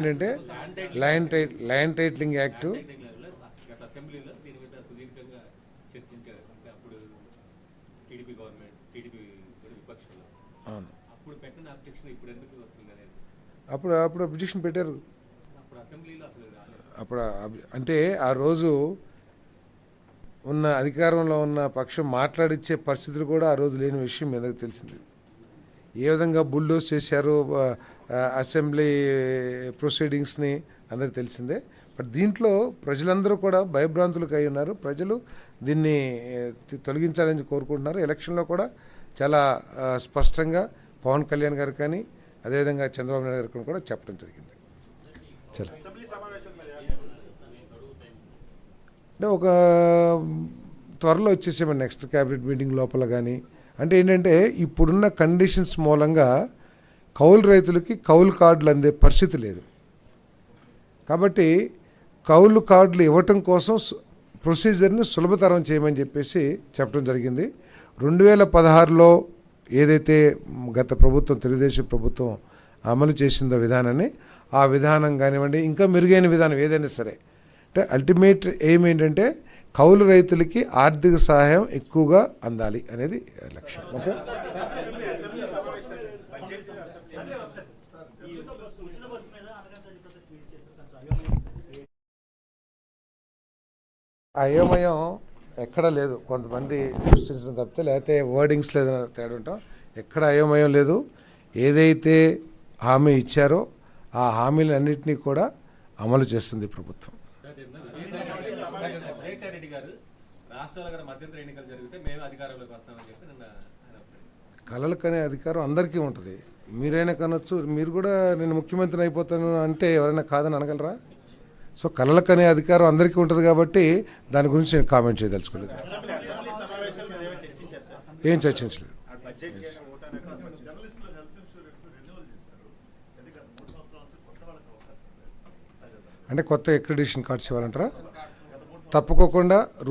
ఏంటంటే land titling act అసెంబ్లీలో దీని మీద సుదీర్ఘంగా చర్చించారు. అంటే అప్పుడు టీడీపీ గవర్నమెంట్, టీడీపీ విపక్షంలో అవును అప్పుడు పెట్టిన అబ్జెక్షన్ ఇప్పుడు ఎందుకు వస్తుంది అనేది అప్పుడు అబ్జెక్షన్ పెట్టారు. అప్పుడు అసెంబ్లీలో అసలు రాలేదు. అప్పుడు అంటే ఆ రోజు ఉన్న అధికారంలో ఉన్న పక్షం మాట్లాడిచ్చే పరిస్థితులు కూడా ఆ రోజు లేని విషయం మీ అందరికీ తెలిసింది. ఏ విధంగా బుల్డోస్ చేశారు అసెంబ్లీ ప్రొసీడింగ్స్ని అందరికీ తెలిసిందే. బట్ దీంట్లో ప్రజలందరూ కూడా భయభ్రాంతులకు అయి ఉన్నారు. ప్రజలు దీన్ని తొలగించాలని కోరుకుంటున్నారు. ఎలక్షన్లో కూడా చాలా స్పష్టంగా పవన్ కళ్యాణ్ గారు కానీ అదేవిధంగా చంద్రబాబు నాయుడు గారు కూడా చెప్పడం జరిగింది. చాలా అంటే ఒక త్వరలో వచ్చేసేమని నెక్స్ట్ క్యాబినెట్ మీటింగ్ లోపల కానీ. అంటే ఏంటంటే ఇప్పుడున్న కండిషన్స్ మూలంగా కౌలు రైతులకి కౌలు కార్డులు అందే పరిస్థితి లేదు. కాబట్టి కౌలు కార్డులు ఇవ్వటం కోసం ప్రొసీజర్ని సులభతరం చేయమని చెప్పేసి చెప్పడం జరిగింది. 2016లో ఏదైతే గత ప్రభుత్వం తెలుగుదేశం ప్రభుత్వం అమలు చేసిందో విధానాన్ని, ఆ విధానం కానివ్వండి ఇంకా మెరుగైన విధానం ఏదైనా సరే, అంటే అల్టిమేట్ ఎయిమ్ ఏంటంటే కౌలు రైతులకి ఆర్థిక సహాయం ఎక్కువగా అందాలి అనేది లక్ష్యం. ఓకే, అయోమయం ఎక్కడ లేదు. కొంతమంది సృష్టించడం తప్పితే, లేకపోతే వర్డింగ్స్ లేదా తేడా ఉంటాం. ఎక్కడ అయోమయం లేదు. ఏదైతే హామీ ఇచ్చారో ఆ హామీలన్నింటినీ కూడా అమలు చేస్తుంది ప్రభుత్వం. రెడ్డి గారు రాష్ట్రాల మధ్యంతర ఎన్నికలు జరిగితే మేము అధికారంలోకి వస్తామని చెప్పి కలలు కనే అధికారం అందరికీ ఉంటుంది. మీరైనా కనొచ్చు, మీరు కూడా నేను ముఖ్యమంత్రిని అయిపోతాను అంటే ఎవరైనా కాదని అనగలరా? సో కలలు కనే అధికారం అందరికీ ఉంటుంది కాబట్టి దాని గురించి నేను కామెంట్ చేయదలుచుకోలేదు. ఏం చర్చించలేదు. అంటే కొత్త అక్రిడిటేషన్ కార్డ్స్ ఇవ్వాలంటారా? తప్పుకోకుండా రూల్